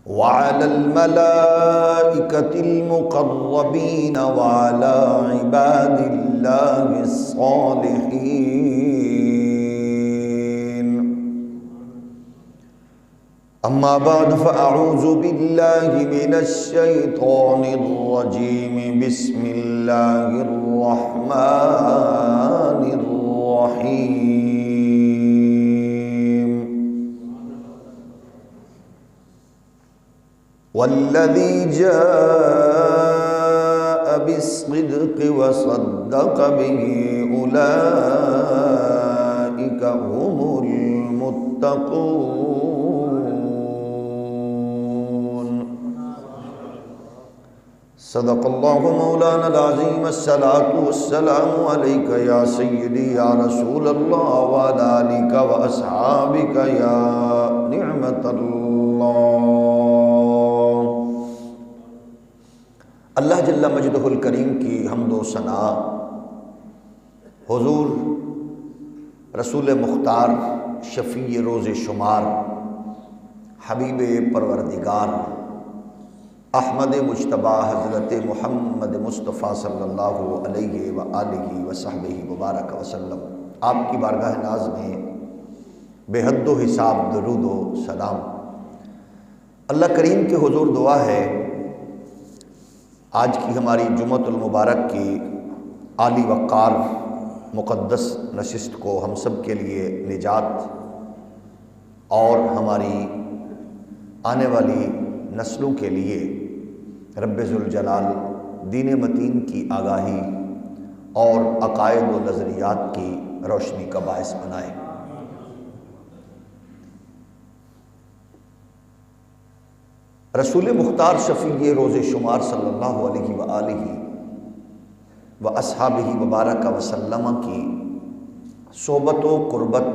وعلى الملائكة المقربين وعلى عباد الله الصالحين. أما بعد فأعوذ بالله من الشيطان الرجيم. بسم الله الرحمن الرحيم. والذي جاء بالصدق وصدق به أولئك هم المتقون. صدق الله مولانا العظيم. الصلاة والسلام عليك يا سيدي يا رسول الله وعلى آلك وأصحابك يا نعمة الله. اللہ جل مجدہ الکریم کی حمد و ثنا حضور رسول مختار شفیع روز شمار حبیب پروردگار احمد مجتبی حضرت محمد مصطفیٰ صلی اللہ علیہ وآلہ وصحبہ مبارک وسلم آپ کی بارگاہ ناز میں بے حد و حساب درود و سلام. اللہ کریم کے حضور دعا ہے آج کی ہماری جمعۃ المبارک کی عالی وقار مقدس نشست کو ہم سب کے لیے نجات اور ہماری آنے والی نسلوں کے لیے رب ذوالجلال دین متین کی آگاہی اور عقائد و نظریات کی روشنی کا باعث بنائے. رسول مختار شفیع روز شمار صلی اللہ علیہ وآلہ واصحابہ مبارک وسلم کی صحبت و قربت،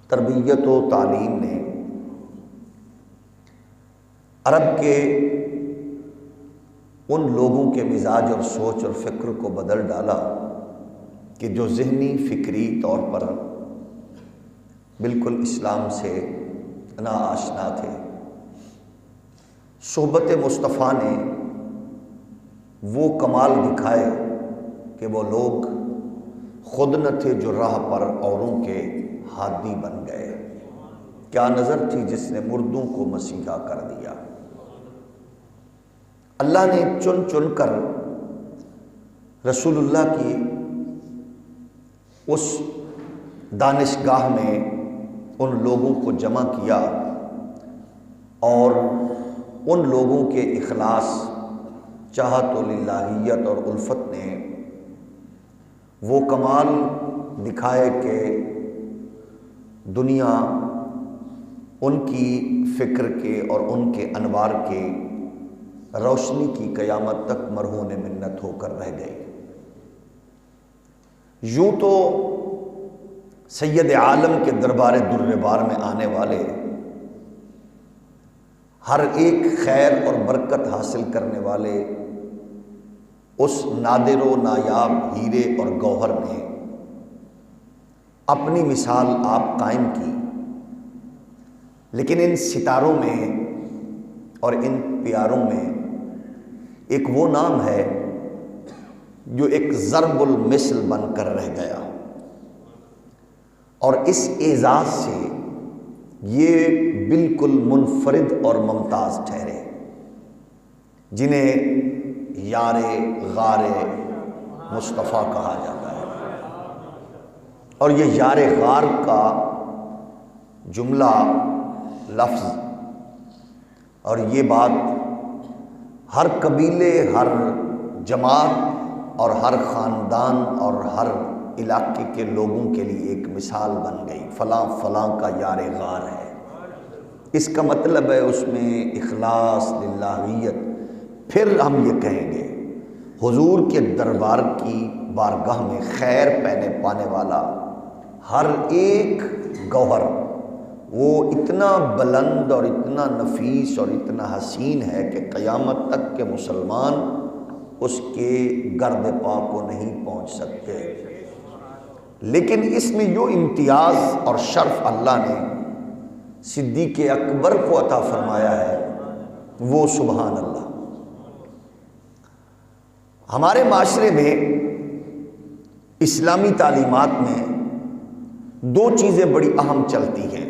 تربیت و تعلیم نے عرب کے ان لوگوں کے مزاج اور سوچ اور فکر کو بدل ڈالا کہ جو ذہنی فکری طور پر بالکل اسلام سے ناآشنا تھے. صحبت مصطفیٰ نے وہ کمال دکھائے کہ وہ لوگ خود نہ تھے جو راہ پر اوروں کے ہادی بن گئے. کیا نظر تھی جس نے مردوں کو مسیحا کر دیا. اللہ نے چن چن کر رسول اللہ کی اس دانشگاہ میں ان لوگوں کو جمع کیا اور ان لوگوں کے اخلاص، چاہت و للہیت اور الفت نے وہ کمال دکھائے کہ دنیا ان کی فکر کے اور ان کے انوار کے روشنی کی قیامت تک مرہون منت ہو کر رہ گئی. یوں تو سید عالم کے دربار در بار میں آنے والے ہر ایک خیر اور برکت حاصل کرنے والے اس نادر و نایاب ہیرے اور گوہر نے اپنی مثال آپ قائم کی، لیکن ان ستاروں میں اور ان پیاروں میں ایک وہ نام ہے جو ایک ضرب المثل بن کر رہ گیا اور اس اعزاز سے یہ بالکل منفرد اور ممتاز ٹھہرے، جنہیں یار غار مصطفیٰ کہا جاتا ہے. اور یہ یار غار کا جملہ، لفظ اور یہ بات ہر قبیلے، ہر جماعت اور ہر خاندان اور ہر علاقے کے لوگوں کے لیے ایک مثال بن گئی. فلاں فلاں کا یار غار ہے. اس کا مطلب ہے اس میں اخلاص، للہیت. پھر ہم یہ کہیں گے حضور کے دربار کی بارگاہ میں خیر پانے والا ہر ایک گوہر وہ اتنا بلند اور اتنا نفیس اور اتنا حسین ہے کہ قیامت تک کے مسلمان اس کے گرد پا کو نہیں پہنچ سکتے. لیکن اس میں جو امتیاز اور شرف اللہ نے صدیق اکبر کو عطا فرمایا ہے وہ سبحان اللہ۔ ہمارے معاشرے میں اسلامی تعلیمات میں دو چیزیں بڑی اہم چلتی ہیں۔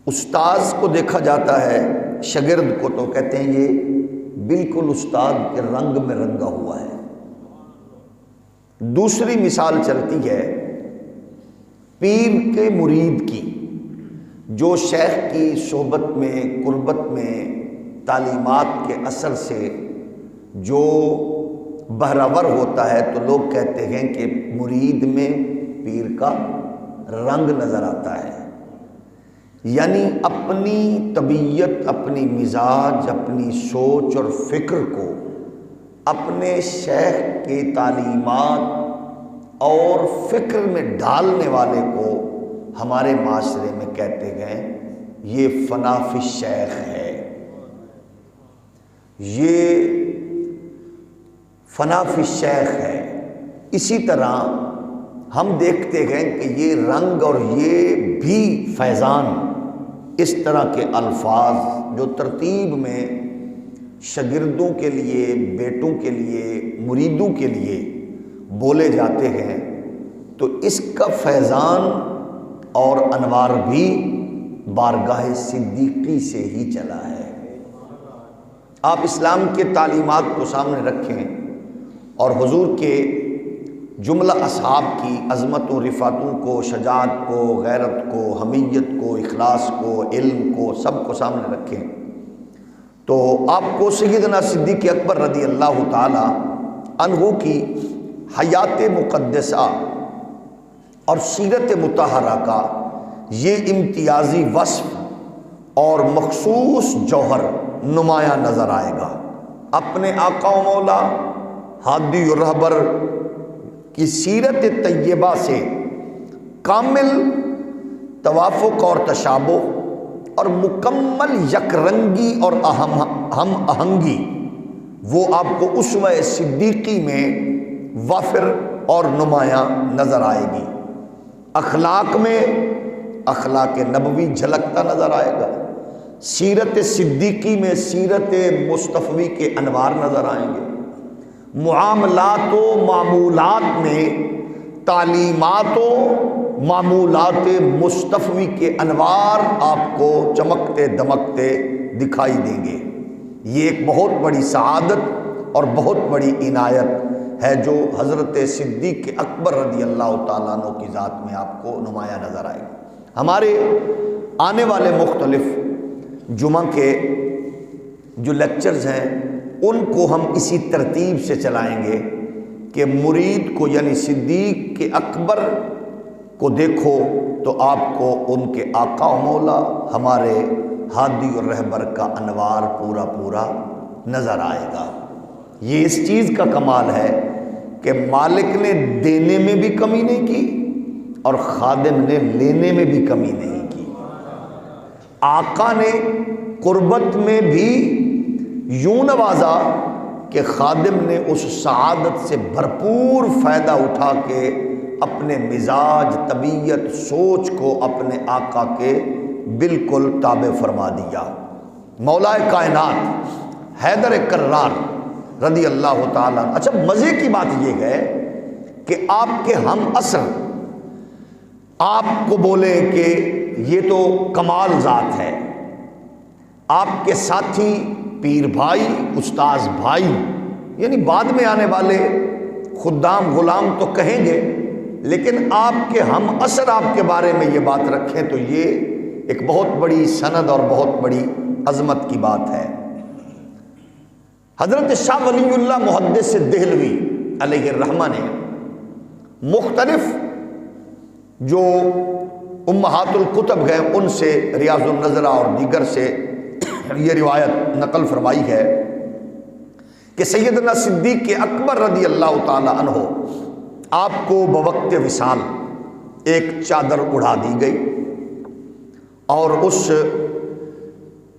استاذ کو دیکھا جاتا ہے، شاگرد کو تو کہتے ہیں یہ بالکل استاد کے رنگ میں رنگا ہوا ہے۔ دوسری مثال چلتی ہے پیر کے مرید کی، جو شیخ کی صحبت میں قربت میں تعلیمات کے اثر سے جو بہرور ہوتا ہے تو لوگ کہتے ہیں کہ مرید میں پیر کا رنگ نظر آتا ہے، یعنی اپنی طبیعت، اپنی مزاج، اپنی سوچ اور فکر کو اپنے شیخ کے تعلیمات اور فکر میں ڈالنے والے کو ہمارے معاشرے میں کہتے ہیں یہ فنا فی الشیخ ہے، یہ فنا فی الشیخ ہے۔ اسی طرح ہم دیکھتے ہیں کہ یہ رنگ اور یہ بھی فیضان، اس طرح کے الفاظ جو ترتیب میں شاگردوں کے لیے، بیٹوں کے لیے، مریدوں کے لیے بولے جاتے ہیں، تو اس کا فیضان اور انوار بھی بارگاہ صدیقی سے ہی چلا ہے۔ آپ اسلام کے تعلیمات کو سامنے رکھیں اور حضور کے جملہ اصحاب کی عظمت و رفعتوں کو، شجاعت کو، غیرت کو، حمیت کو، اخلاص کو، علم کو، سب کو سامنے رکھیں تو آپ کو سیدنا صدیق اکبر رضی اللہ تعالی عنہ کی حیات مقدسہ اور سیرت مطہرہ کا یہ امتیازی وصف اور مخصوص جوہر نمایاں نظر آئے گا۔ اپنے آقا و مولا ہادی و رہبر کی سیرت طیبہ سے کامل توافق اور تشابہ اور مکمل یک رنگی اور ہم آہنگی وہ آپ کو اسوہ صدیقی میں وافر اور نمایاں نظر آئے گی۔ اخلاق میں اخلاق نبوی جھلکتا نظر آئے گا، سیرت صدیقی میں سیرت مصطفی کے انوار نظر آئیں گے، معاملات و معمولات میں تعلیمات و معمولات مصطفی کے انوار آپ کو چمکتے دمکتے دکھائی دیں گے۔ یہ ایک بہت بڑی سعادت اور بہت بڑی عنایت ہے جو حضرت صدیق اکبر رضی اللہ تعالیٰ عنہ کی ذات میں آپ کو نمایاں نظر آئے گا۔ ہمارے آنے والے مختلف جمعہ کے جو لیکچرز ہیں ان کو ہم اسی ترتیب سے چلائیں گے کہ مرید کو یعنی صدیق کے اکبر کو دیکھو تو آپ کو ان کے آقا و مولا ہمارے ہادی اور رہبر کا انوار پورا پورا نظر آئے گا۔ یہ اس چیز کا کمال ہے کہ مالک نے دینے میں بھی کمی نہیں کی اور خادم نے لینے میں بھی کمی نہیں کی۔ آقا نے قربت میں بھی یوں نوازا کہ خادم نے اس سعادت سے بھرپور فائدہ اٹھا کے اپنے مزاج، طبیعت، سوچ کو اپنے آقا کے بالکل تابع فرما دیا۔ مولا کائنات حیدر کرار رضی اللہ تعالیٰ۔ اچھا مزے کی بات یہ ہے کہ آپ کے ہم عصر آپ کو بولے کہ یہ تو کمال ذات ہے، آپ کے ساتھی پیر بھائی، استاذ بھائی، یعنی بعد میں آنے والے خدام غلام تو کہیں گے، لیکن آپ کے ہم عصر آپ کے بارے میں یہ بات رکھیں تو یہ ایک بہت بڑی سند اور بہت بڑی عظمت کی بات ہے۔ حضرت شاہ ولی اللہ محدث دہلوی علیہ الرحمہ نے مختلف جو امہات الکتب ہیں ان سے ریاض النظرہ اور دیگر سے یہ روایت نقل فرمائی ہے کہ سیدنا صدیق اکبر رضی اللہ تعالی عنہ آپ کو بوقت وصال ایک چادر اڑا دی گئی اور اس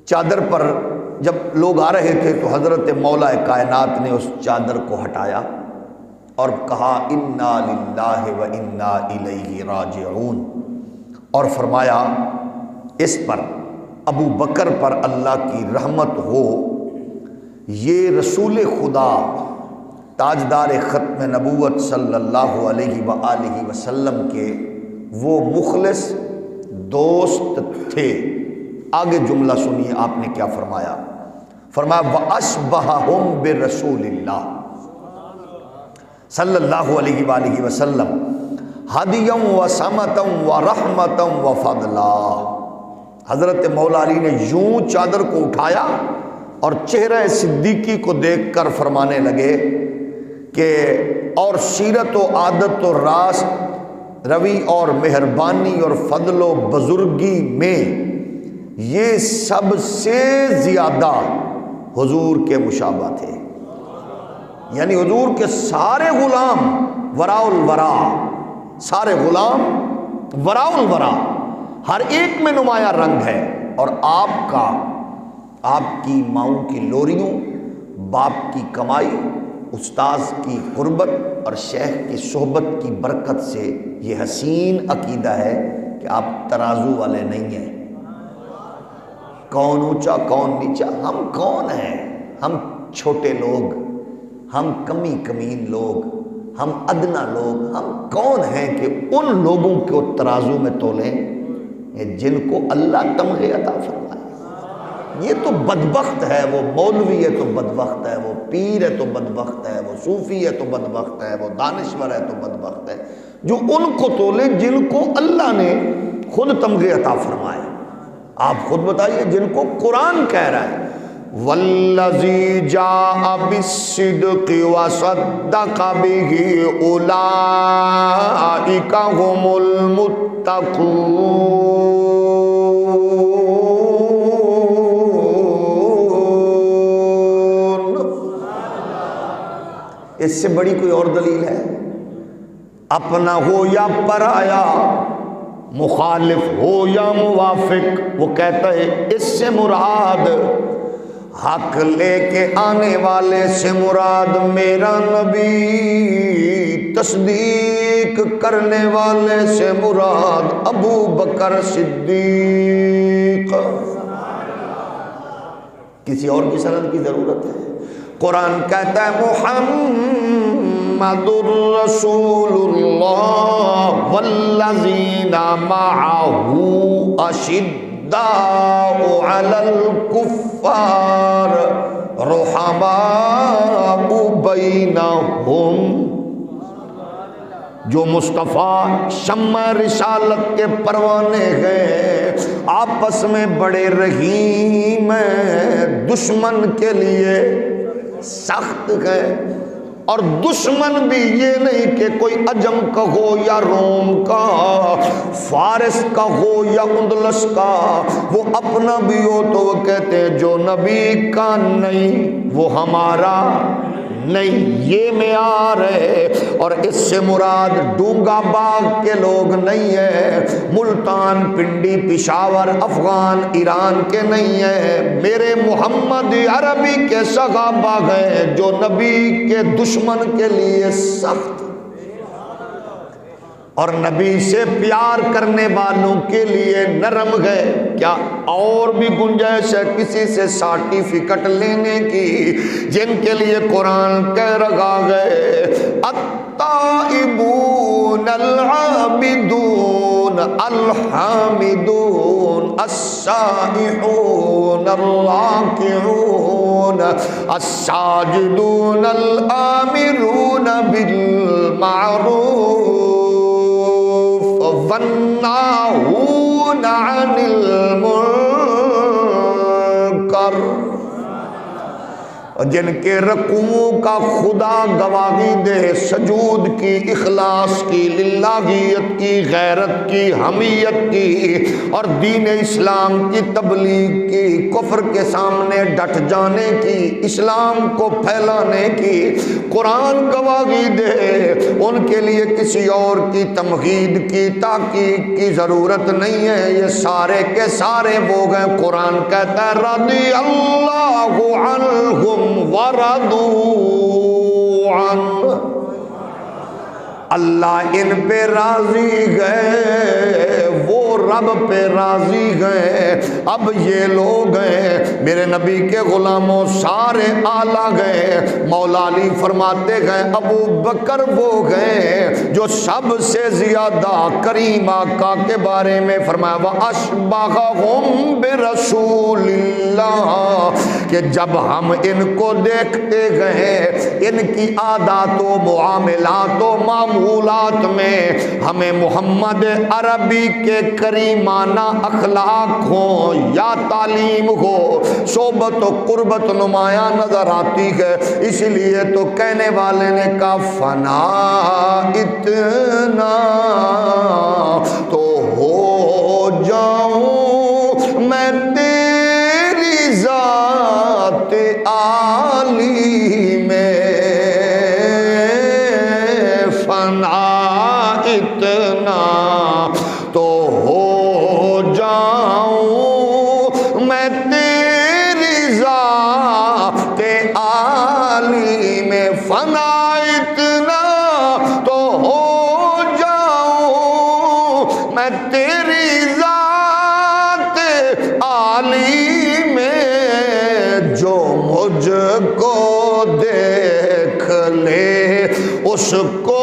چادر پر جب لوگ آ رہے تھے تو حضرت مولا کائنات نے اس چادر کو ہٹایا اور کہا انا للہ و انا الیہ راجعون، اور فرمایا اس پر ابو بکر پر اللہ کی رحمت ہو، یہ رسول خدا تاجدار ختم نبوت صلی اللہ علیہ وآلہ وسلم کے وہ مخلص دوست تھے۔ آگے جملہ سنیے آپ نے کیا فرمایا، فرمایا وَأَشْبَهَهُمْ بِرَسُولِ اللَّهِ صلی اللہ علیہ وآلہ وسلم ہدیًا وَسَمَتًا وَرَحْمَتًا وَفَضْلًا۔ حضرت مولا علی نے یوں چادر کو اٹھایا اور چہرہ صدیقی کو دیکھ کر فرمانے لگے کہ اور سیرت و عادت و راست روی اور مہربانی اور فضل و بزرگی میں یہ سب سے زیادہ حضور کے مشابہ تھے، یعنی حضور کے سارے غلام وراء الورا، سارے غلام وراء الورا، ہر ایک میں نمایاں رنگ ہے، اور آپ کی ماؤں کی لوریوں، باپ کی کمائی، استاذ کی قربت اور شیخ کی صحبت کی برکت سے یہ حسین عقیدہ ہے کہ آپ ترازو والے نہیں ہیں، کون اونچا کون نیچا، ہم کون ہیں، ہم چھوٹے لوگ، ہم کمین لوگ، ہم ادنا لوگ، ہم کون ہیں کہ ان لوگوں کو ترازو میں تولیں جن کو اللہ تمغے عطا فرمائے۔ یہ تو بدبخت ہے، وہ مولوی ہے تو بدبخت ہے، وہ پیر ہے تو بدبخت ہے، وہ صوفی ہے تو بدبخت ہے، وہ دانشور ہے تو بدبخت ہے، جو ان کو تولے جن کو اللہ نے خود تمغے عطا فرمائے۔ آپ خود بتائیے، جن کو قرآن کہہ رہا ہے والذی جاء بالصدق وصدق بہ اولئک هم المتقون۔ اس سے بڑی کوئی اور دلیل ہے؟ اپنا ہو یا پرایا، مخالف ہو یا موافق، وہ کہتا ہے اس سے مراد حق لے کے آنے والے سے مراد میرا نبی، تصدیق کرنے والے سے مراد ابو بکر صدیق۔ کسی اور کی سند کی ضرورت ہے؟ قرآن کہتا ہے محمد رسول اللہ والذین معہ اشداء علی الکفار رحماء بینہم۔ جو مصطفیٰ شمع رسالت کے پروانے ہیں، آپس میں بڑے رحیم ہیں، دشمن کے لیے سخت ہے، اور دشمن بھی یہ نہیں کہ کوئی عجم کا ہو یا روم کا، فارس کا ہو یا اندلس کا، وہ اپنا بھی ہو تو وہ کہتے ہیں جو نبی کا نہیں وہ ہمارا نہیں، یہ معیار ہے۔ اور اس سے مراد ڈونگا باغ کے لوگ نہیں ہے، ملتان، پنڈی، پشاور، افغان، ایران کے نہیں ہے، میرے محمد عربی کے صحابہ ہیں جو نبی کے دشمن کے لیے سخت اور نبی سے پیار کرنے والوں کے لیے نرم گئے۔ کیا اور بھی گنجائش ہے کسی سے سرٹیفکیٹ لینے کی؟ جن کے لیے قرآن کہہ رہا ہے التائبون العابدون الحامدون السائحون الراکعون الساجدون الآمرون بالمعروف والناہون عن المنکر، جن کے رکوعوں کا خدا گواہی دے، سجود کی، اخلاص کی، للہیت کی، غیرت کی، حمیت کی، اور دین اسلام کی تبلیغ کی، کفر کے سامنے ڈٹ جانے کی، اسلام کو پھیلانے کی قرآن گواہی دے، ان کے لیے کسی اور کی تمہید کی، تاکید کی ضرورت نہیں ہے۔ یہ سارے کے سارے وہ ہیں، قرآن کہتا ہے رضی اللہ عنہم وَرَضُوا عَنْهُ، اللہ ان پہ راضی گئے، وہ رب پہ راضی گئے، اب یہ لوگ ہیں میرے نبی کے غلاموں سارے آلہ گئے۔ مولا علی فرماتے گئے ابو بکر وہ گئے جو سب سے زیادہ کریم آقا کے بارے میں فرمایا وَأَشْبَهُمْ بِرَسُولِ اللَّهِ، کہ جب ہم ان کو دیکھتے گئے ان کی عادات و معاملات و معمولات میں ہمیں محمد عربی کے کریمانہ اخلاق ہو یا تعلیم ہو، صحبت و قربت نمایاں نظر آتی ہے۔ اس لیے تو کہنے والے نے کہا فنا اتنا تو ہو جاؤں میں تیری ذات عالی میں، فنا اتنا تو ہو جاؤں میں تیری ذات عالی میں، فنا اتنا تو ہو جاؤں میں تیری ذات عالی میں، جو مجھ کو دیکھ لے اس کو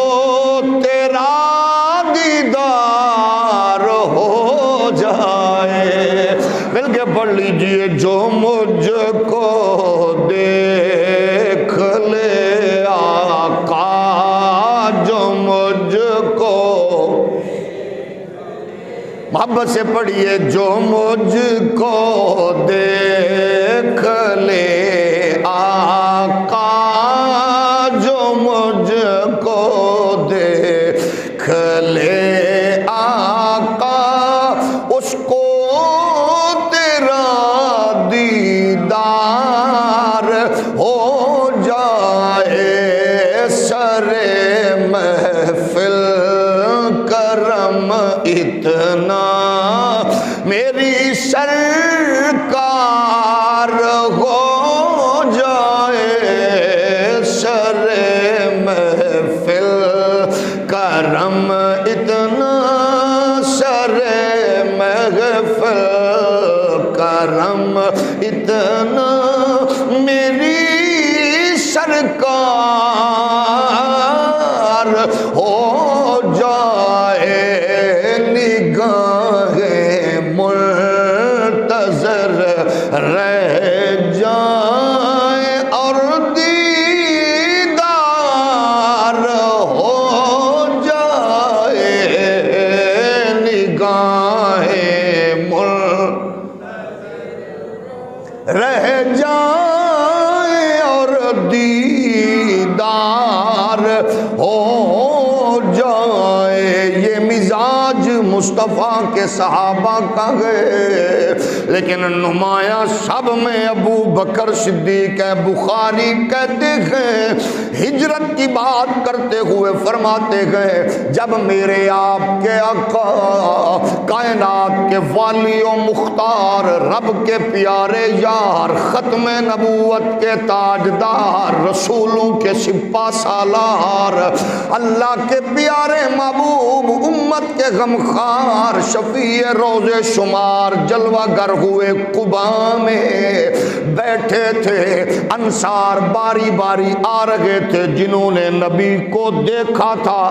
تیرا دیدار ہو جائے۔ مل کے پڑھ لیجئے جو مجھ کو دیکھ لے آقا، جو مجھ کو محبت سے پڑھیے جو مجھ کو دیکھ لے آقا، جو مجھ کو دیکھ لے آقا، اس کو تیرا دیدار ہو جائے۔ سر محفل کرم اتنا میری سرکار ہو جائے، سر محفل کرم اتنا، سر محفل کرم اتنا میری سرکار ہو جائے، نگاہیں منتظر رہ جائے اور دیدار ہو جائے، نگاہیں منتظر رہ جائے اور دیدار ہو جائے۔ یہ مزاج مصطفیٰ کے صحابہ کا ہے، لیکن نمایاں سب میں ابو بکر صدیق ہے۔ بخاری کہتے ہیں ہجرت کی بات کرتے ہوئے فرماتے گئے جب میرے آپ کے آقا کائنات کے والی و مختار، رب کے پیارے یار، ختم نبوت کے تاجدار، رسولوں کے سپہ سالار، اللہ کے پیارے محبوب، امت کے غمخوار، شفیع روز شمار، جلوہ گر ہوئے قبا میں بیٹھے تھے۔ انصار باری باری آ رہے تھے، جنہوں نے نبی کو دیکھا تھا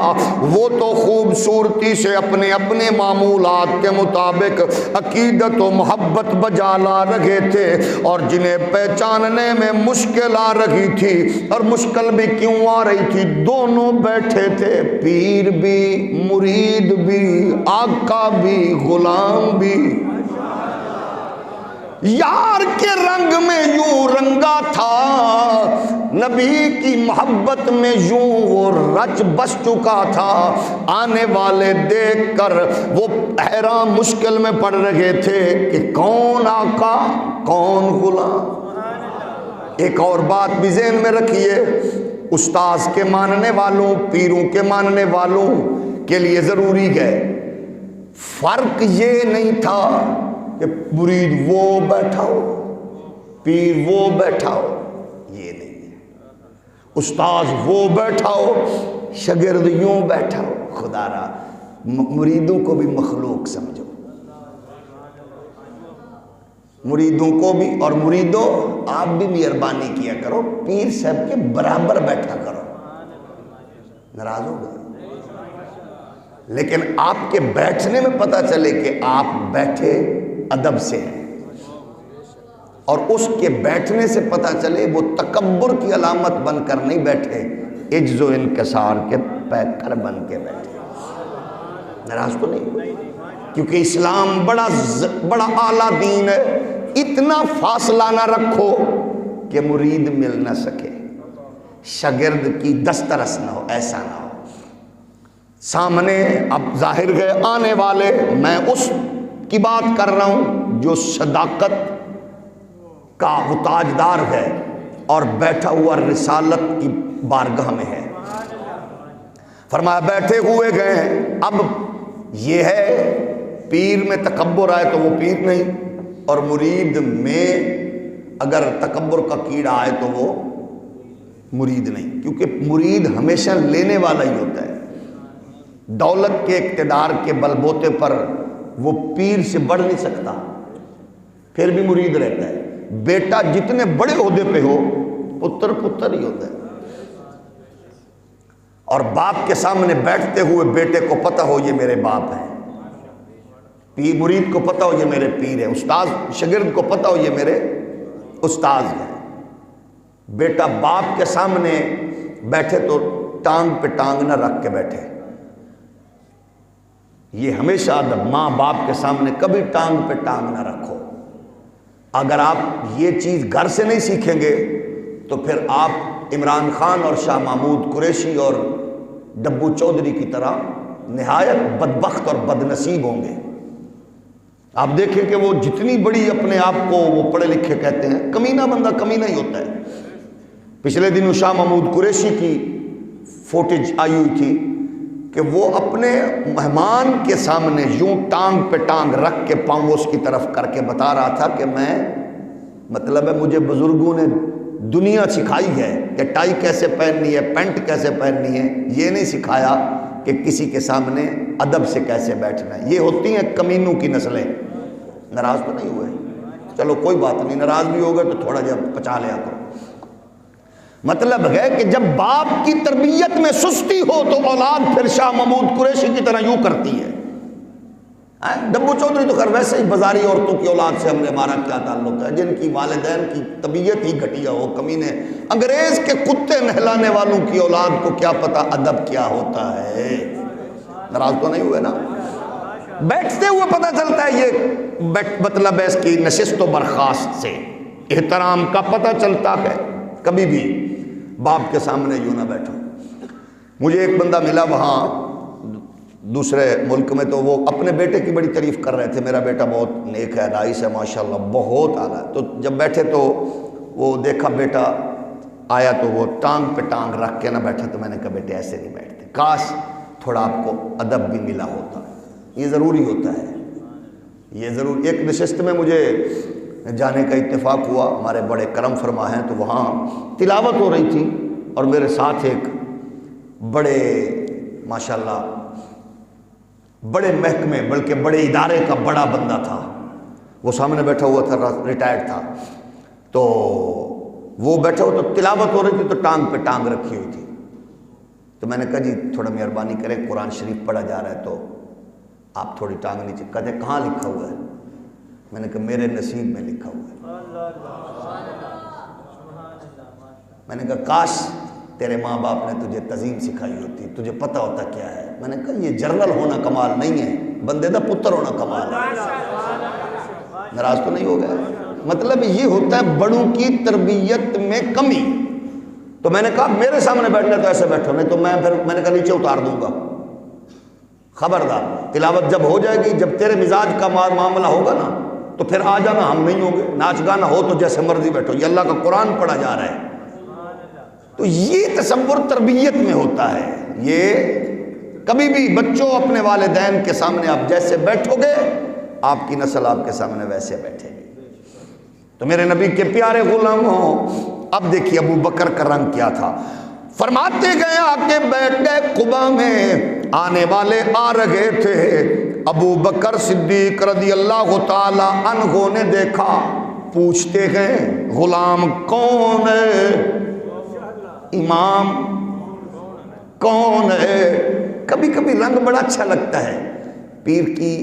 وہ تو خوبصورتی سے اپنے اپنے معمولات کے مطابق عقیدت و محبت بجا لا رہے تھے، اور جنہیں پہچاننے میں مشکل آ رہی تھی، اور مشکل بھی کیوں آ رہی تھی، دونوں بیٹھے تھے، پیر بھی مرید بھی، آقا بھی غلام بھی، یار کے رنگ میں یوں رنگا تھا، نبی کی محبت میں یوں وہ رچ بس چکا تھا۔ آنے والے دیکھ کر وہ حیران مشکل میں پڑ رہے تھے کہ کون آقا کون غلام۔ ایک اور بات بھی ذہن میں رکھیے، استاذ کے ماننے والوں، پیروں کے ماننے والوں کے لیے ضروری ہے، فرق یہ نہیں تھا کہ مرید وہ بیٹھا ہو پیر وہ بیٹھا ہو، یہ نہیں ہے، استاذ وہ بیٹھا ہو شاگرد یوں بیٹھا ہو۔ خدا را مریدوں کو بھی مخلوق سمجھو، مریدوں کو بھی، اور مریدوں آپ بھی مہربانی کیا کرو، پیر صاحب کے برابر بیٹھا کرو۔ ناراض ہو گئے؟ لیکن آپ کے بیٹھنے میں پتہ چلے کہ آپ بیٹھے ادب سے ہیں، اور اس کے بیٹھنے سے پتہ چلے وہ تکبر کی علامت بن کر نہیں بیٹھے، عجز و انکسار کے پیکر بن کے بیٹھے۔ ناراض تو نہیں ہوئے؟ کیونکہ اسلام بڑا اعلیٰ دین ہے۔ اتنا فاصلہ نہ رکھو کہ مرید مل نہ سکے، شاگرد کی دسترس نہ ہو، ایسا نہ ہو۔ سامنے اب ظاہر گئے آنے والے، میں اس کی بات کر رہا ہوں جو صداقت کا وہ تاجدار ہے اور بیٹھا ہوا رسالت کی بارگاہ میں ہے۔ فرمایا بیٹھے ہوئے گئے ہیں۔ اب یہ ہے پیر میں تکبر آئے تو وہ پیر نہیں، اور مرید میں اگر تکبر کا کیڑا آئے تو وہ مرید نہیں، کیونکہ مرید ہمیشہ لینے والا ہی ہوتا ہے۔ دولت کے اقتدار کے بل بوتے پر وہ پیر سے بڑھ نہیں سکتا، پھر بھی مرید رہتا ہے۔ بیٹا جتنے بڑے عہدے پہ ہو پتر پتر ہی ہوتا ہے، اور باپ کے سامنے بیٹھتے ہوئے بیٹے کو پتہ ہو یہ میرے باپ ہیں، پیر مرید کو پتہ ہو یہ میرے پیر ہے، استاد شاگرد کو پتہ ہو یہ میرے استاد ہیں۔ بیٹا باپ کے سامنے بیٹھے تو ٹانگ پہ ٹانگ نہ رکھ کے بیٹھے، یہ ہمیشہ ادب۔ ماں باپ کے سامنے کبھی ٹانگ پہ ٹانگ نہ رکھو۔ اگر آپ یہ چیز گھر سے نہیں سیکھیں گے تو پھر آپ عمران خان اور شاہ محمود قریشی اور ڈبو چودھری کی طرح نہایت بدبخت اور بدنصیب ہوں گے۔ آپ دیکھیں کہ وہ جتنی بڑی اپنے آپ کو وہ پڑھے لکھے کہتے ہیں، کمینہ بندہ کمینہ ہی ہوتا ہے۔ پچھلے دنوں شاہ محمود قریشی کی فوٹیج آئی ہوئی تھی کہ وہ اپنے مہمان کے سامنے یوں ٹانگ پہ ٹانگ رکھ کے پاؤں اس کی طرف کر کے بتا رہا تھا کہ میں مطلب ہے مجھے بزرگوں نے دنیا سکھائی ہے کہ ٹائی کیسے پہننی ہے، پینٹ کیسے پہننی ہے، یہ نہیں سکھایا کہ کسی کے سامنے ادب سے کیسے بیٹھنا ہے۔ یہ ہوتی ہیں کمینوں کی نسلیں۔ ناراض تو نہیں ہوئے؟ چلو کوئی بات نہیں، ناراض بھی ہو گئے تو تھوڑا جب پچا لیا کرو۔ مطلب ہے کہ جب باپ کی تربیت میں سستی ہو تو اولاد پھر شاہ محمود قریشی کی طرح یوں کرتی ہے۔ ڈبو چودھری تو خیر ویسے ہی بازاری عورتوں کی اولاد سے ہمارا کیا تعلق ہے، جن کی والدین کی طبیعت ہی گھٹیا ہو، کمینے۔ انگریز کے کتے نہلانے والوں کی اولاد کو کیا پتا ادب کیا ہوتا ہے۔ ناراض تو نہیں ہوئے نا؟ بیٹھتے ہوئے پتہ چلتا ہے یہ مطلب ہے اس کی نشست و برخاست سے احترام کا پتہ چلتا ہے۔ کبھی بھی باپ کے سامنے یوں نہ بیٹھو۔ مجھے ایک بندہ ملا وہاں دوسرے ملک میں، تو وہ اپنے بیٹے کی بڑی تعریف کر رہے تھے، میرا بیٹا بہت نیک ہے، رائس ہے، ماشاءاللہ بہت اعلیٰ۔ تو جب بیٹھے تو وہ دیکھا بیٹا آیا تو وہ ٹانگ پہ ٹانگ رکھ کے نہ بیٹھا، تو میں نے کہا بیٹے ایسے نہیں بیٹھتے، کاش تھوڑا آپ کو ادب بھی ملا ہوتا۔ یہ ضروری ہوتا ہے، یہ ضرور۔ ایک نشست میں مجھے جانے کا اتفاق ہوا، ہمارے بڑے کرم فرما ہیں، تو وہاں تلاوت ہو رہی تھی اور میرے ساتھ ایک بڑے ماشاءاللہ بڑے محکمے بلکہ بڑے ادارے کا بڑا بندہ تھا، وہ سامنے بیٹھا ہوا تھا، ریٹائرڈ تھا، تو وہ بیٹھا ہوا تو تلاوت ہو رہی تھی تو ٹانگ پہ ٹانگ رکھی ہوئی تھی۔ تو میں نے کہا جی تھوڑا مہربانی کریں، قرآن شریف پڑھا جا رہا ہے تو آپ تھوڑی ٹانگ نیچے۔ کہتے کہاں لکھا ہوا ہے؟ میں نے کہا میرے نصیب میں لکھا ہوا ہے۔ میں نے کہا کاش تیرے ماں باپ نے تجھے تزیم سکھائی ہوتی، تجھے پتہ ہوتا کیا ہے۔ میں نے کہا یہ جرنل ہونا کمال نہیں ہے، بندے دا پتر ہونا کمال ہے۔ ناراض تو نہیں ہو گیا؟ مطلب یہ ہوتا ہے بڑوں کی تربیت میں کمی۔ تو میں نے کہا میرے سامنے بیٹھنا تو ایسے بیٹھو، نہیں تو میں نے کہا نیچے اتار دوں گا۔ خبردار، تلاوت جب ہو جائے گی، جب تیرے مزاج کا معاملہ ہوگا نا تو پھر آ جانا، ہم نہیں ہوں گے۔ ناچ گانا ہو تو جیسے مرضی بیٹھو، یہ اللہ کا قرآن پڑھا جا رہا ہے۔ تو یہ تصور تربیت میں ہوتا ہے۔ یہ کبھی بھی بچوں اپنے والدین کے سامنے آپ جیسے بیٹھو گے آپ کی نسل آپ کے سامنے ویسے بیٹھے گی۔ تو میرے نبی کے پیارے غلاموں، اب دیکھیے ابو بکر کا رنگ کیا تھا۔ فرماتے گئے آ کے بیٹھ گئے قبا میں، آنے والے آ رہے تھے، ابو بکر صدیق رضی اللہ تعالی عنہ نے دیکھا، پوچھتے ہیں غلام کون ہے، امام کون ہے؟ کبھی کبھی رنگ بڑا اچھا لگتا ہے، پیر کی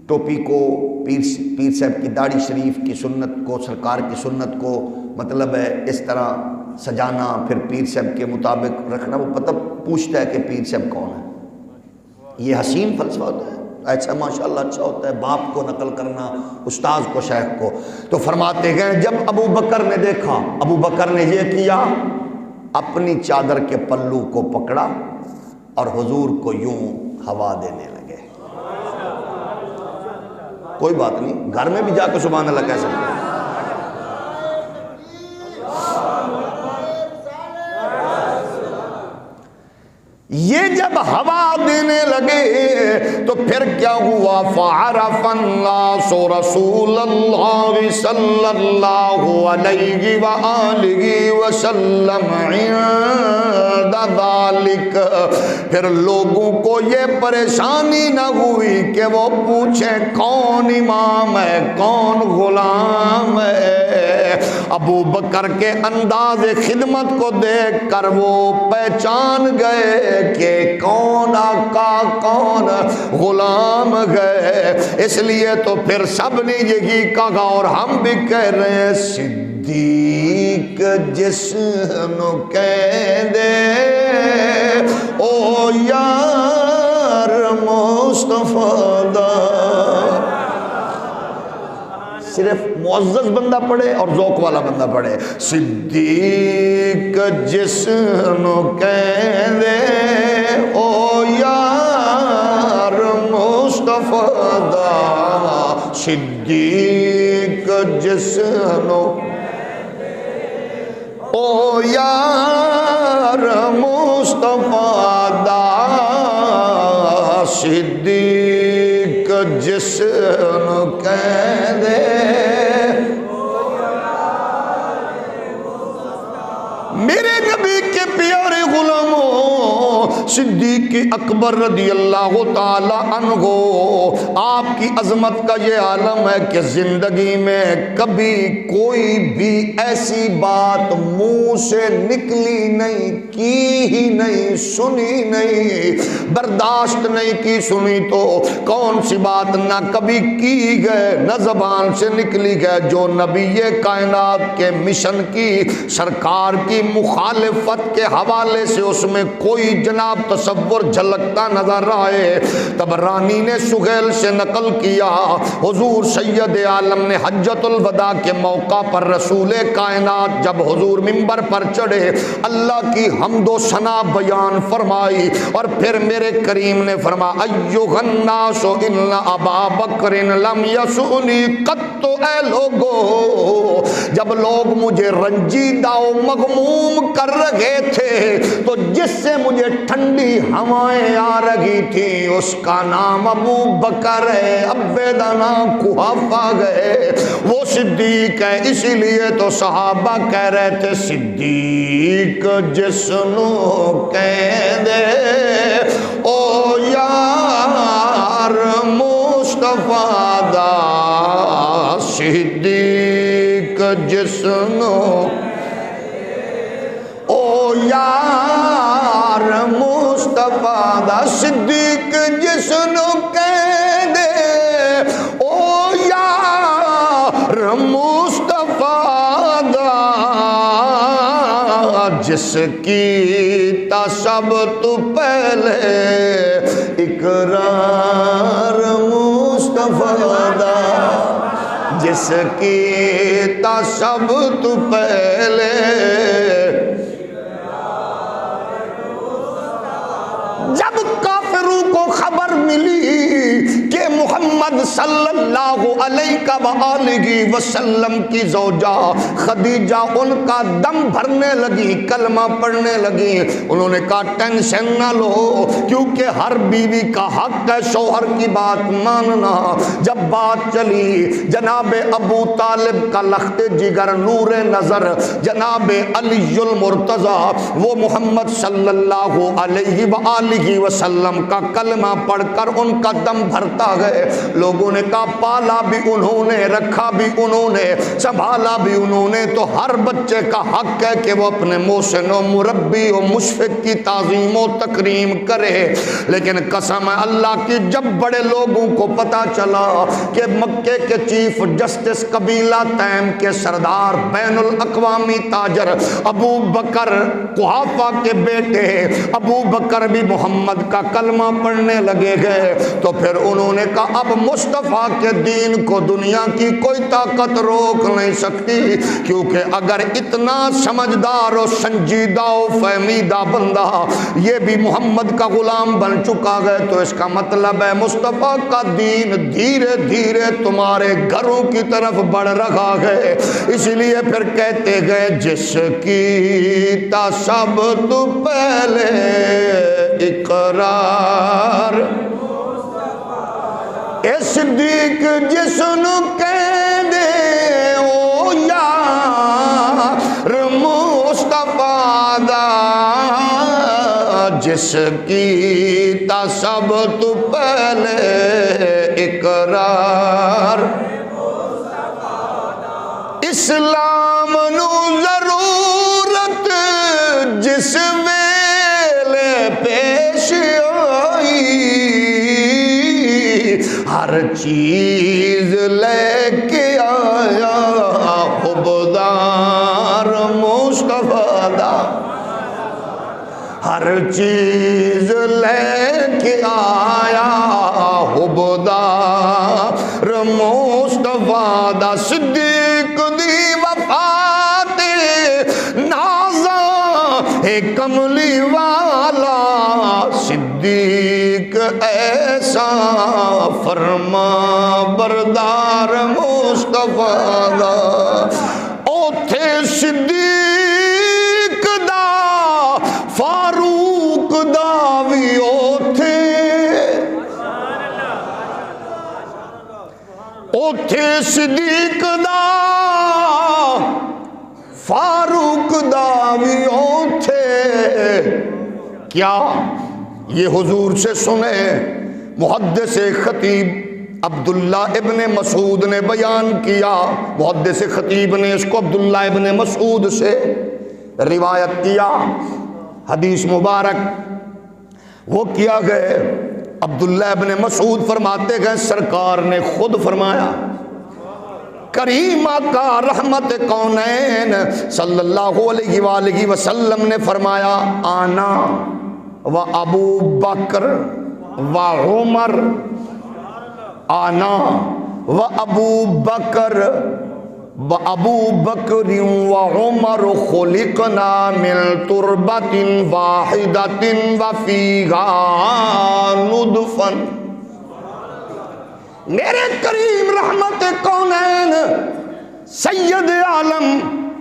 ٹوپی کو، پیر صاحب کی داڑھی شریف کی سنت کو، سرکار کی سنت کو مطلب ہے اس طرح سجانا، پھر پیر صاحب کے مطابق رکھنا، وہ پتہ پوچھتا ہے کہ پیر صاحب کون ہے۔ یہ حسین فلسفہ ہوتا ہے، ایسا ماشاءاللہ اچھا ہوتا ہے، باپ کو نقل کرنا، استاذ کو، شیخ کو۔ تو فرماتے ہیں جب ابو بکر نے دیکھا، ابو بکر نے یہ کیا، اپنی چادر کے پلو کو پکڑا اور حضور کو یوں ہوا دینے لگے۔ کوئی بات نہیں، گھر میں بھی جا کے سبحان اللہ کہہ سکتے ہیں۔ یہ جب ہوا دینے لگے تو پھر کیا ہوا؟ فَعَرَفَ النَّاسُ رَسُولَ اللَّهِ صَلَّى اللَّهُ عَلَيْهِ وَآلِهِ وَسَلَّمَ عِنْدَ ذَلِكَ، پھر لوگوں کو یہ پریشانی نہ ہوئی کہ وہ پوچھیں کون امام ہے، کون غلام ہے۔ ابو بکر کے انداز خدمت کو دیکھ کر وہ پہچان گئے کہ کون آقا کون غلام گئے۔ اس لیے تو پھر سب نے یہی کہا اور ہم بھی کہہ رہے ہیں، صدیق جس نو کہہ دے او یار مصطفیٰ دا۔ صرف معزز بندہ پڑھے اور ذوق والا بندہ پڑھے، صدیق جس نو کہہ دے او یار مصطفیٰ دا، صدیق جس نو او یار مصطفیٰ دا، صدیق جس نو کہہ دے۔ میرے نبی کے پیارے غلاموں، صدیق اکبر رضی اللہ تعالی عنہ، آپ کی عظمت کا یہ عالم ہے کہ زندگی میں کبھی کوئی بھی ایسی بات منہ سے نکلی نہیں، کی ہی نہیں، سنی نہیں، برداشت نہیں کی، سنی تو کون سی بات نہ کبھی کی گئے نہ زبان سے نکلی گئے جو نبی کائنات کے مشن کی، سرکار کی مخالفت کے حوالے سے اس میں کوئی جناب تصور جھلکتا نظر آئے۔ طبرانی نے سہیل سے نقل کیا، حضور سید عالم نے حجۃ الوداع کے موقع پر رسول کائنات جب حضور منبر پر چڑھے اللہ کی حمد و ثنا بیان فرمائی، اور پھر میرے کریم نے فرمایا ایھا الناس ان ابا بکر لم یسونی قط، اے لوگو جب لوگ مجھے رنجیدہ و مغموم کر رہے تھے تو جس سے مجھے ٹھنڈی ہوائیں آ رہی تھی اس کا نام ابو بکر ہے، عبیدہ نام قحافہ گئے، وہ صدیق ہے۔ اسی لیے تو صحابہ کہہ رہے تھے صدیق جس نو کہہ دے او یار مصطفیٰ دا، صدیق جس نو او یار مصطفیٰ دا، صدیق جس نو کہہ دے او یار مصطفیٰ دا، جس کی تا سب تو پہلے اقرار مصطفیٰ دا، جس کی تا سب تو پہلے جب کافروں کو خبر ملی کہ محمد صلی اللہ علیہ وآلہ وسلم کی زوجہ خدیجہ ان کا دم بھرنے لگی، کلمہ پڑھنے لگی۔ انہوں نے کہا ٹینشن نہ لو، کیونکہ ہر بیوی کا حق ہے شوہر کی بات ماننا۔ جب بات چلی جناب ابو طالب کا لخت جگر نور نظر جناب علی المرتضی، وہ محمد صلی اللہ علیہ وآلہ وسلم کا کلمہ پڑھ کر ان کا دم بھرتا گئے۔ لوگوں نے کہا پالا بھی انہوں نے، رکھا بھی انہوں نے، سنبھالا بھی انہوں نے، تو ہر بچے کا حق ہے کہ وہ اپنے محسن و مربی و مشفق کی تعظیم و تکریم کرے۔ لیکن قسم اللہ کی جب بڑے لوگوں کو پتا چلا کہ مکے کے چیف جسٹس قبیلہ تیم کے سردار بین الاقوامی تاجر ابو بکر قحافہ کے بیٹے ابو بکر بھی محمد کا کلمہ پڑھنے لگے گئے، تو پھر انہوں نے کہا اب مصطفیٰ کے دین کو دنیا کی کوئی طاقت روک نہیں سکتی، کیونکہ اگر اتنا سمجھدار و سنجیدہ و فہمیدہ بندہ یہ بھی محمد کا غلام بن چکا ہے تو اس کا مطلب ہے مصطفیٰ کا دین دھیرے دھیرے تمہارے گھروں کی طرف بڑھ رہا ہے۔ اس لیے پھر کہتے گئے جس کی تا سب تو پہلے اقرار اے صدیق جس نو کہہ دے او یار مصطفیٰ دا، جس کی تا سب تو پہلے اقرار اسلام نو ضرورت جس ویلے پیش آئی، ہر چیز لے کے آیا حبدار مصطفیٰ دا، ہر چیز لے کے آیا حبدار مصطفیٰ دا، صدیق دی وفات نازاں اے کملی والا، صدیق ایسا فرما بردار مصطفیٰ دا، اوتھے صدیق دا فاروق دا وی اوتھے، اوتھے صدیق دا فاروق دا وی اوتھے۔ کیا یہ حضور سے سنے محدث خطیب عبداللہ ابن مسعود نے بیان کیا، محدث خطیب نے اس کو عبداللہ ابن مسعود سے روایت کیا، حدیث مبارک وہ کیا گئے۔ عبداللہ ابن مسعود فرماتے گئے سرکار نے خود فرمایا، کریم آقا رحمت کونین صلی اللہ علیہ وآلہ وسلم نے فرمایا آنا و ابو بکر و عمر، آنا و ابو بکر و عمر خلقنا من تربت واحدت وفیہا ندفن۔ میرے کریم رحمت کونین سید عالم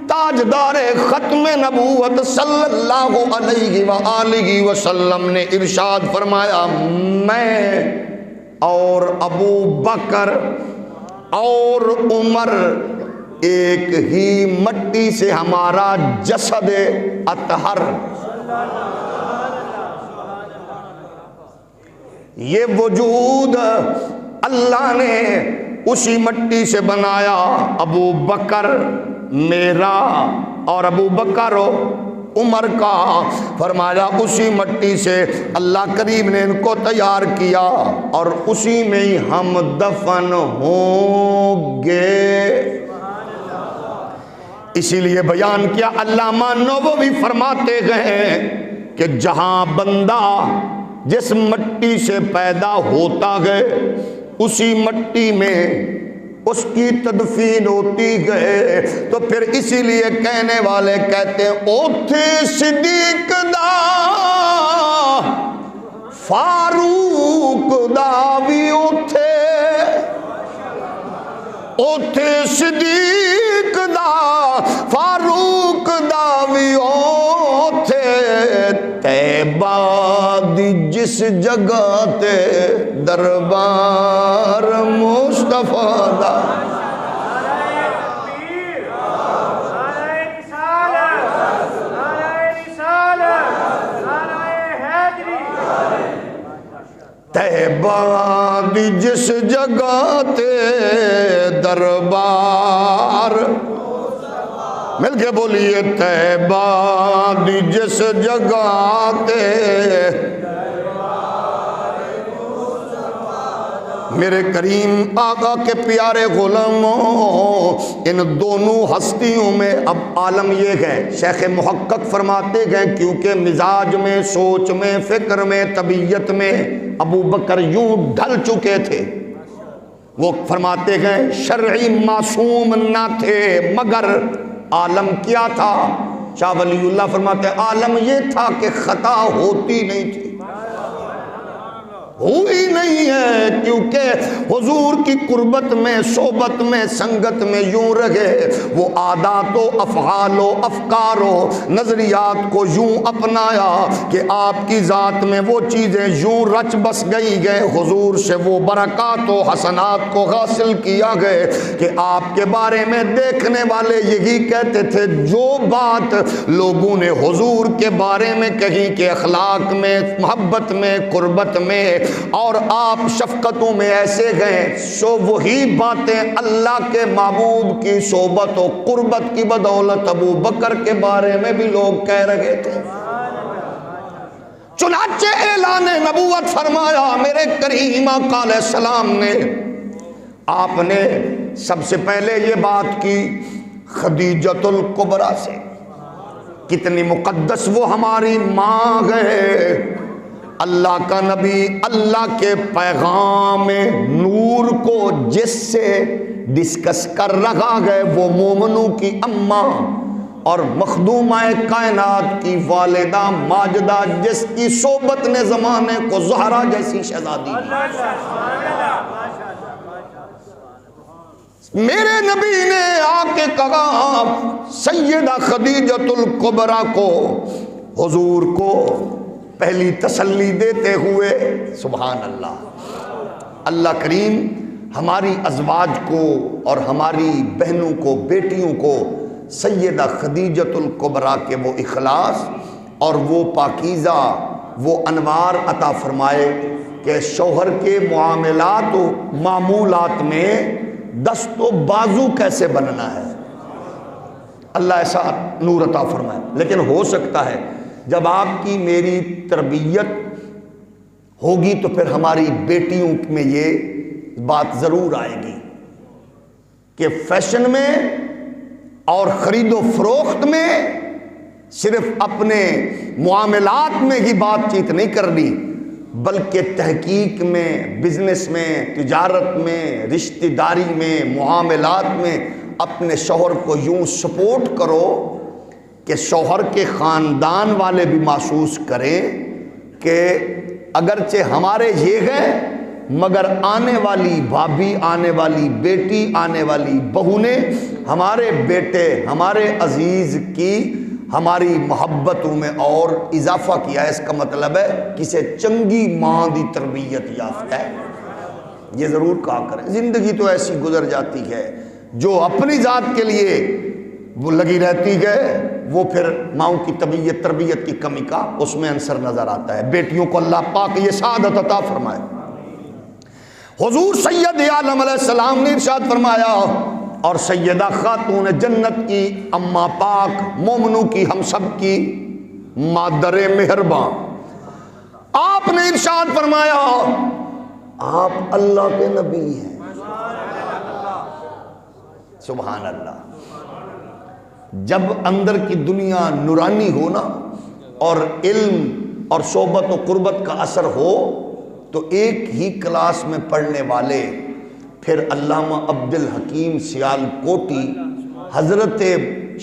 تاجدار ختم نبوت صلی اللہ علیہ وآلہ وسلم نے ارشاد فرمایا، میں اور ابو بکر اور عمر ایک ہی مٹی سے ہمارا جسد اطہر، یہ وجود اللہ نے اسی مٹی سے بنایا۔ ابو بکر میرا اور ابو بکر عمر کا، فرمایا اسی مٹی سے اللہ کریم نے ان کو تیار کیا اور اسی میں ہی ہم دفن ہوں گے۔ اسی لیے بیان کیا علامہ نووی فرماتے گئے کہ جہاں بندہ جس مٹی سے پیدا ہوتا گئے اسی مٹی میں اس کی تدفین ہوتی گئے، تو پھر اسی لیے کہنے والے کہتے ہیں اوتھے صدیق دا فاروق دا بھی اوتھے صدیق دا، فاروق دا بھی اوتھے، طیبہ دی جس جگہ تے دربار مصطفیٰ دا، طیبہ دی جس جگہ تے دربار، مل کے بولیے، طیبہ دی جس جگہ تے، میرے کریم آقا کے پیارے غلاموں، ان دونوں ہستیوں میں اب عالم یہ گئے، شیخ محقق فرماتے گئے کیونکہ مزاج میں، سوچ میں، فکر میں، طبیعت میں ابو بکر یوں ڈھل چکے تھے، وہ فرماتے گئے شرعی معصوم نہ تھے، مگر عالم کیا تھا؟ شاہ ولی اللہ فرماتے ہیں عالم یہ تھا کہ خطا ہوتی نہیں تھی، ہوئی نہیں ہے، کیونکہ حضور کی قربت میں، صحبت میں، سنگت میں یوں رہے، وہ عادات و افعال و افکار و نظریات کو یوں اپنایا کہ آپ کی ذات میں وہ چیزیں یوں رچ بس گئی گئے، حضور سے وہ برکات و حسنات کو حاصل کیا گئے کہ آپ کے بارے میں دیکھنے والے یہی کہتے تھے، جو بات لوگوں نے حضور کے بارے میں کہی کہ اخلاق میں، محبت میں، قربت میں اور آپ شفقتوں میں ایسے گئے، سو وہی باتیں اللہ کے محبوب کی صحبت و قربت کی بدولت ابو بکر کے بارے میں بھی لوگ کہہ رہے تھے۔ چنانچہ اعلان نبوت فرمایا میرے کریم آقا علیہ السلام نے، آپ نے سب سے پہلے یہ بات کی خدیجۃ الکبریٰ سے، کتنی مقدس وہ ہماری ماں ہے، اللہ کا نبی اللہ کے پیغام نور کو جس سے ڈسکس کر رہا ہے وہ مومنوں کی اماں اور مخدومہ کائنات کی والدہ ماجدہ، جس کی صحبت نے زمانے کو زہرا جیسی شہزادی دی۔ میرے نبی نے آ کے کہا سیدہ خدیجۃ الکبریٰ کو، حضور کو پہلی تسلی دیتے ہوئے، سبحان اللہ، اللہ کریم ہماری ازواج کو اور ہماری بہنوں کو، بیٹیوں کو سیدہ خدیجۃ الکبریٰ کے وہ اخلاص اور وہ پاکیزہ، وہ انوار عطا فرمائے کہ شوہر کے معاملات و معمولات میں دست و بازو کیسے بننا ہے، اللہ ایسا نور عطا فرمائے۔ لیکن ہو سکتا ہے جب آپ کی میری تربیت ہوگی تو پھر ہماری بیٹیوں میں یہ بات ضرور آئے گی کہ فیشن میں اور خرید و فروخت میں صرف اپنے معاملات میں ہی بات چیت نہیں کرنی، بلکہ تحقیق میں، بزنس میں، تجارت میں، رشتہ داری میں، معاملات میں اپنے شوہر کو یوں سپورٹ کرو کہ شوہر کے خاندان والے بھی محسوس کریں کہ اگرچہ ہمارے یہ ہیں مگر آنے والی بھابھی، آنے والی بیٹی، آنے والی بہو نے ہمارے بیٹے، ہمارے عزیز کی ہماری محبتوں میں اور اضافہ کیا ہے۔ اس کا مطلب ہے کسے چنگی ماں دی تربیت یافتہ ہے، یہ ضرور کہا کریں۔ زندگی تو ایسی گزر جاتی ہے، جو اپنی ذات کے لیے وہ لگی رہتی ہے وہ پھر ماؤں کی تربیت کی کمی کا اس میں عنصر نظر آتا ہے۔ بیٹیوں کو اللہ پاک یہ سعادت عطا فرمائے۔ حضور سید عالم علیہ السلام نے ارشاد فرمایا، اور سیدہ خاتون جنت کی اماں پاک مومنوں کی ہم سب کی مادر مہربان، آپ نے ارشاد فرمایا آپ اللہ کے نبی ہیں، سبحان اللہ۔ جب اندر کی دنیا نورانی ہونا اور علم اور صحبت و قربت کا اثر ہو تو ایک ہی کلاس میں پڑھنے والے، پھر علامہ عبد الحکیم سیالکوٹی حضرت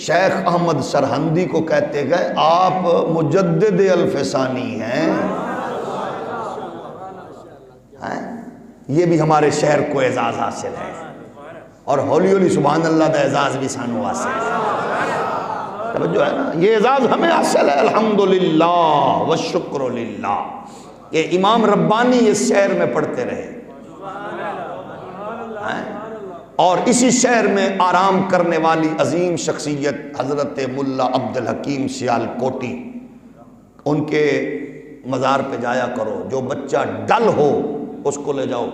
شیخ احمد سرہندی کو کہتے گئے آپ مجدد الفسانی ہیں، یہ بھی ہمارے شہر کو اعزاز حاصل ہے، اور ہولی ہولی سبحان اللہ دا اعزاز بھی سانو حاصل ہے، توجہ ہے نا، یہ اعزاز ہمیں حاصل ہے الحمدللہ والشکر للہ کہ امام ربانی اس شہر میں پڑھتے رہے، اور اسی شہر میں آرام کرنے والی عظیم شخصیت حضرت ملا عبد الحکیم سیالکوٹی، ان کے مزار پہ جایا کرو، جو بچہ ڈل ہو اس کو لے جاؤ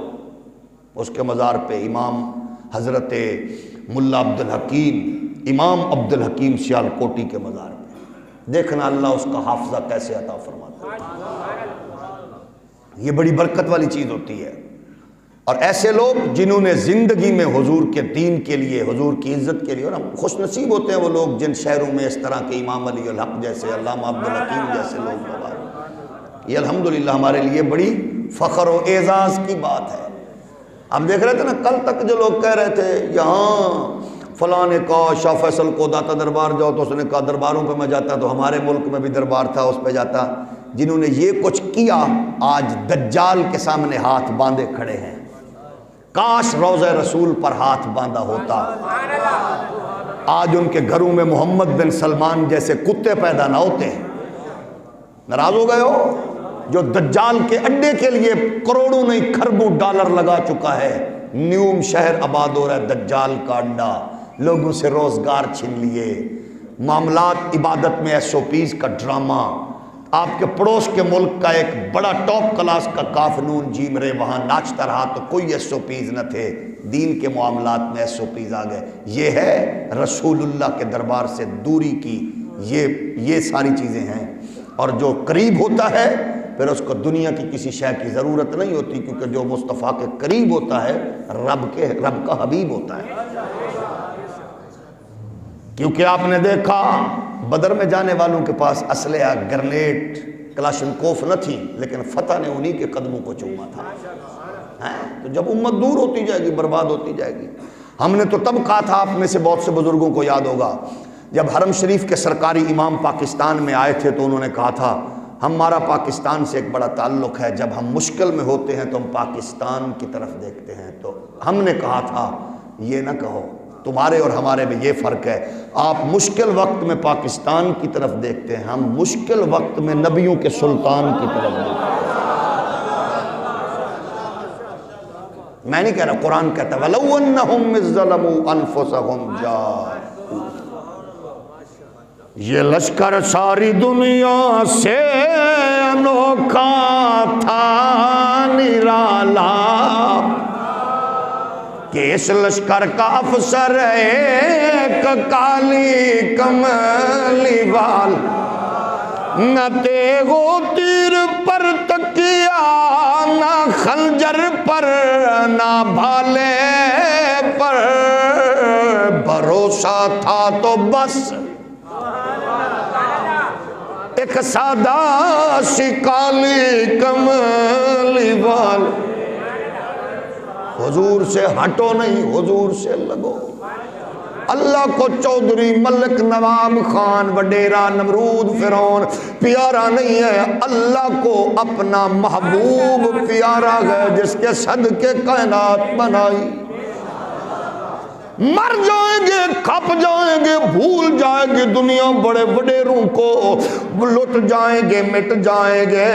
اس کے مزار پہ، امام حضرت ملا عبد الحکیم، امام عبد الحکیم سیالکوٹی کے مزار پہ، دیکھنا اللہ اس کا حافظہ کیسے عطا فرماتا ہے، یہ بڑی برکت والی چیز ہوتی ہے۔ اور ایسے لوگ جنہوں نے زندگی میں حضور کے دین کے لیے، حضور کی عزت کے لیے، اور ہم خوش نصیب ہوتے ہیں وہ لوگ جن شہروں میں اس طرح کے امام علی الحق جیسے، علامہ عبد الحکیم جیسے لوگ مبارک، یہ الحمدللہ ہمارے لیے بڑی فخر و اعزاز کی بات ہے۔ ہم دیکھ رہے تھے نا کل تک جو لوگ کہہ رہے تھے یہاں فلاں نے کہا شاہ فیصل کو داتا دربار جاؤ، تو اس نے کہا درباروں پہ میں جاتا، تو ہمارے ملک میں بھی دربار تھا اس پہ جاتا، جنہوں نے یہ کچھ کیا آج دجال کے سامنے ہاتھ باندھے کھڑے ہیں، کاش روضہ رسول پر ہاتھ باندھا ہوتا، آج ان کے گھروں میں محمد بن سلمان جیسے کتے پیدا نہ ہوتے۔ ناراض ہو گئے ہو؟ جو دجال کے اڈے کے لیے کروڑوں نہیں کھربوں ڈالر لگا چکا ہے، نیوم شہر آباد ہو رہا ہے دجال کا اڈا، لوگوں سے روزگار چھین لیے، معاملات عبادت میں ایس او پیز کا ڈرامہ، آپ کے پڑوس کے ملک کا ایک بڑا ٹاپ کلاس کا کافنون جیم رے وہاں ناچتا رہا تو کوئی ایس او پیز نہ تھے، دین کے معاملات میں ایس او پیز آ گئے۔ یہ ہے رسول اللہ کے دربار سے دوری کی یہ ساری چیزیں ہیں، اور جو قریب ہوتا ہے پھر اس کو دنیا کی کسی شے کی ضرورت نہیں ہوتی، کیونکہ جو مصطفیٰ کے قریب ہوتا ہے رب کا حبیب ہوتا ہے۔ کیونکہ آپ نے دیکھا بدر میں جانے والوں کے پاس اسلحہ، گرنیٹ، کلاشنکوف نہ تھی، لیکن فتح نے انہی کے قدموں کو چوما تھا۔ تو جب امت دور ہوتی جائے گی، برباد ہوتی جائے گی۔ ہم نے تو تب کہا تھا، آپ میں سے بہت سے بزرگوں کو یاد ہوگا، جب حرم شریف کے سرکاری امام پاکستان میں آئے تھے تو انہوں نے کہا تھا ہمارا پاکستان سے ایک بڑا تعلق ہے، جب ہم مشکل میں ہوتے ہیں تو ہم پاکستان کی طرف دیکھتے ہیں۔ تو ہم نے کہا تھا یہ نہ کہو، تمہارے اور ہمارے میں یہ فرق ہے، آپ مشکل وقت میں پاکستان کی طرف دیکھتے ہیں، ہم مشکل وقت میں نبیوں کے سلطان کی طرف دیکھتے ہیں۔ میں نہیں کہہ رہا، قرآن کہتا ہے وَلَوْ أَنَّهُمْ إِذْ ظَلَمُوا أَنفُسَهُمْ جَاءُوا، یہ لشکر ساری دنیا سے انوکھا تھا نرالا، کہ اس لشکر کا افسر ایک کالی کملی وال، نہ تیغ و تیر پر تکیا، نہ خنجر پر، نہ بھالے پر، بھروسہ تھا تو بس ایک سادہ سی کالی کملی وال۔ حضور سے ہٹو نہیں، حضور سے لگو۔ اللہ کو چودھری ملک نواب خان وڈیرا نمرود فرعون پیارا نہیں ہے، اللہ کو اپنا محبوب پیارا ہے جس کے صدقے کائنات بنائی۔ مر جائیں گے، کھپ جائیں گے، بھول جائیں گے دنیا بڑے وڈیروں کو، لٹ جائیں گے، مٹ جائیں گے،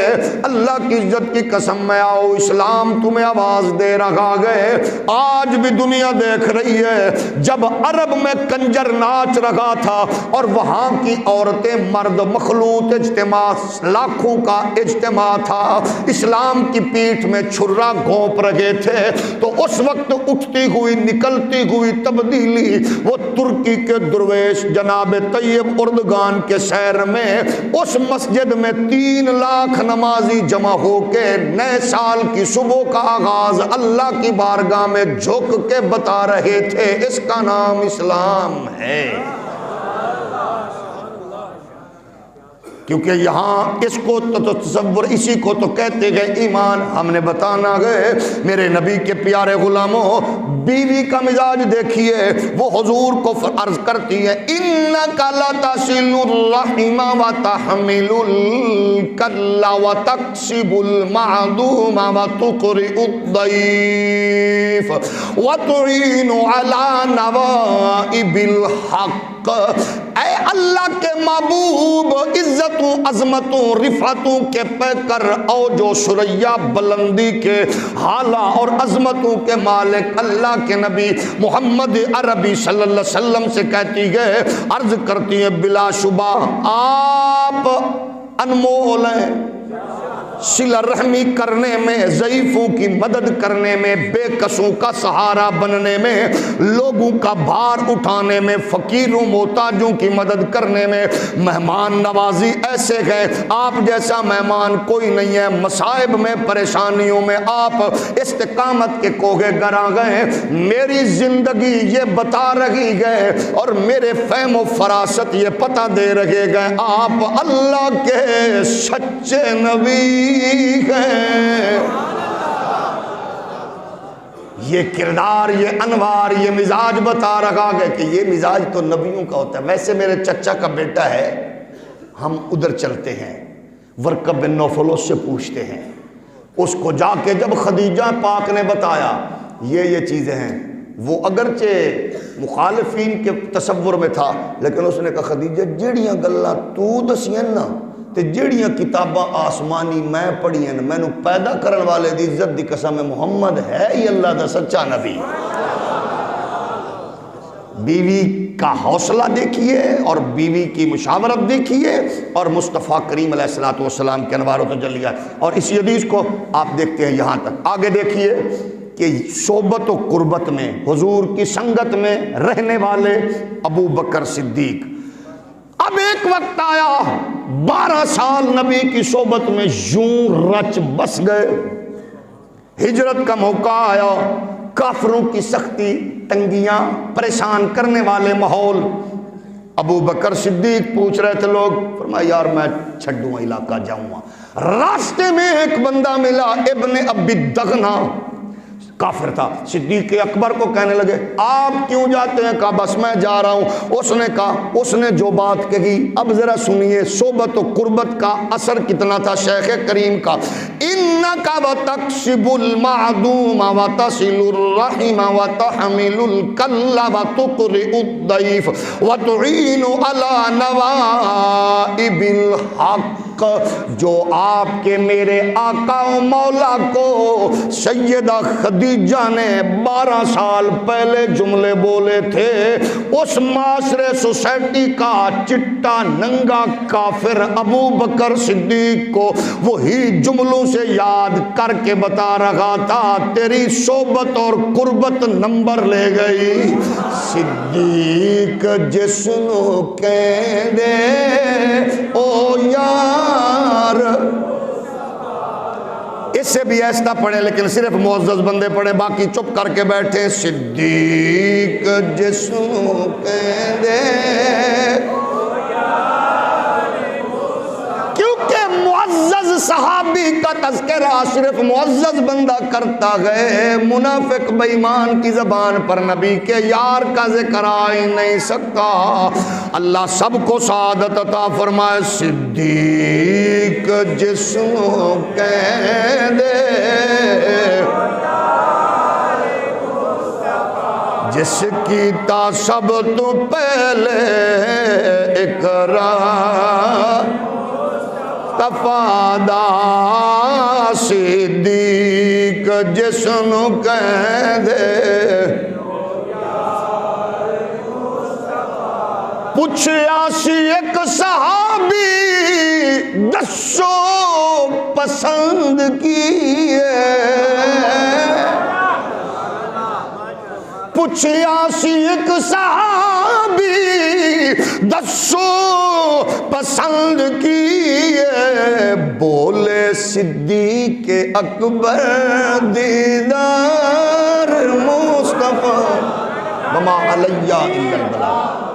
اللہ کی عزت کی قسم میں آؤ، اسلام تمہیں آواز دے رہا ہے۔ آج بھی دنیا دیکھ رہی ہے، جب عرب میں کنجر ناچ رہا تھا اور وہاں کی عورتیں مرد مخلوط اجتماع، لاکھوں کا اجتماع تھا، اسلام کی پیٹھ میں چھرا گھونپ رہے تھے، تو اس وقت اٹھتی ہوئی نکلتی ہوئی تبدیلی وہ ترکی کے درویش جناب طیب اردگان کے شہر میں اس مسجد میں 3 لاکھ نمازی جمع ہو کے نئے سال کی صبح کا آغاز اللہ کی بارگاہ میں جھک کے بتا رہے تھے، اس کا نام اسلام ہے۔ کیونکہ یہاں اس کو تو تصور، اسی کو تو کہتے گئے ایمان۔ ہم نے بتانا گئے میرے نبی کے پیارے غلاموں، بیوی کا مزاج دیکھیے، وہ حضور کو عرض کرتی ہے انک لتصل الرحم وتحمل الکل وتکسب المعدوم وتقرئ الضیف وتعین علی نوائب الحق۔ اے اللہ کے محبوب، عزتوں عظمتوں رفعتوں کے پیکر، اوج و ثریا بلندی کے حالہ اور عظمتوں کے مالک اللہ کے نبی محمد عربی صلی اللہ علیہ وسلم سے کہتی ہے، عرض کرتی ہے بلا شبہ آپ انمول ہیں، صلہ رحمی کرنے میں، ضعیفوں کی مدد کرنے میں، بے کسوں کا سہارا بننے میں، لوگوں کا بھار اٹھانے میں، فقیروں محتاجوں کی مدد کرنے میں، مہمان نوازی ایسے ہے آپ جیسا مہمان کوئی نہیں ہے۔ مصائب میں پریشانیوں میں آپ استقامت کے کوہ گراں گئے، میری زندگی یہ بتا رہی ہے اور میرے فہم و فراست یہ پتہ دے رہے گئے آپ اللہ کے سچے نبی ہیں۔ یہ کردار، یہ انوار، یہ مزاج بتا رہا ہے کہ یہ مزاج تو نبیوں کا ہوتا ہے۔ ویسے میرے چچا کا بیٹا ہے، ہم ادھر چلتے ہیں، ورقہ بن نوفل سے پوچھتے ہیں، اس کو جا کے جب خدیجہ پاک نے بتایا یہ چیزیں ہیں، وہ اگرچہ مخالفین کے تصور میں تھا لیکن اس نے کہا خدیجہ جیڑیاں گلاں تو دسیاں نا تے جیڑیاں کتاباں آسمانی میں پڑھیاں میں نو پیدا کرن والے دی عزت دی قسم محمد ہے ہی اللہ دا سچا نبی۔ بیوی کا حوصلہ دیکھیے اور بیوی کی مشاورت دیکھیے اور مصطفیٰ کریم علیہ السلام کے انوار و تجلیات۔ اور اسی حدیث کو آپ دیکھتے ہیں یہاں تک، آگے دیکھیے کہ صحبت و قربت میں حضور کی سنگت میں رہنے والے ابو بکر صدیق، اب ایک وقت آیا 12 سال نبی کی صحبت میں یوں رچ بس گئے، ہجرت کا موقع آیا، کافروں کی سختی، تنگیاں، پریشان کرنے والے ماحول، ابو بکر صدیق پوچھ رہے تھے لوگ، فرمایا یار میں چھڈوں علاقہ جاؤں گا۔ راستے میں ایک بندہ ملا ابن ابی دغنا، کافر تھا، صدیق اکبر کو کہنے لگے آپ کیوں جاتے ہیں؟ کہا بس میں جا رہا ہوں۔ اس نے کہا، اس نے جو بات کہی اب ذرا سنیے صحبت و قربت کا اثر کتنا تھا شیخ کریم کا۔ انک وتکسب المعدوم وتصل الرحم وتحمل الکل وتقرئ الضیف وتعین علی نوائب الحق۔ جو آپ کے میرے آقا و مولا کو سیدہ خدیجہ نے 12 سال پہلے جملے بولے تھے، اس معاشرے سوسائٹی کا چٹا ننگا کافر ابو بکر صدیق کو وہی جملوں سے یاد کر کے بتا رہا تھا، تیری صحبت اور قربت نمبر لے گئی۔ صدیق جسنو کہہ دے او یار، اس سے بھی ایسا پڑھیں لیکن صرف معزز بندے پڑھیں، باقی چپ کر کے بیٹھے۔ صدیق جسنو کہہ دے، کیونکہ معزز صحابی کا تذکرہ صرف معزز بندہ کرتا ہے، منافق بے ایمان کی زبان پر نبی کے یار کا ذکر آ ہی نہیں سکتا۔ اللہ سب کو سعادت عطا فرمائے۔ صدیق جسم کہہ دے جس کی تا سب تو پہلے اقرار تفادا، صدیق جسن کہہ دے پوچھیا سی ایک صحابی دسو پسند کیے، پوچھیا سی ایک صحابی دسو پسند کیے، بولے صدیق اکبر دیدار مصطفیٰ وما علیہ الا البلاغ۔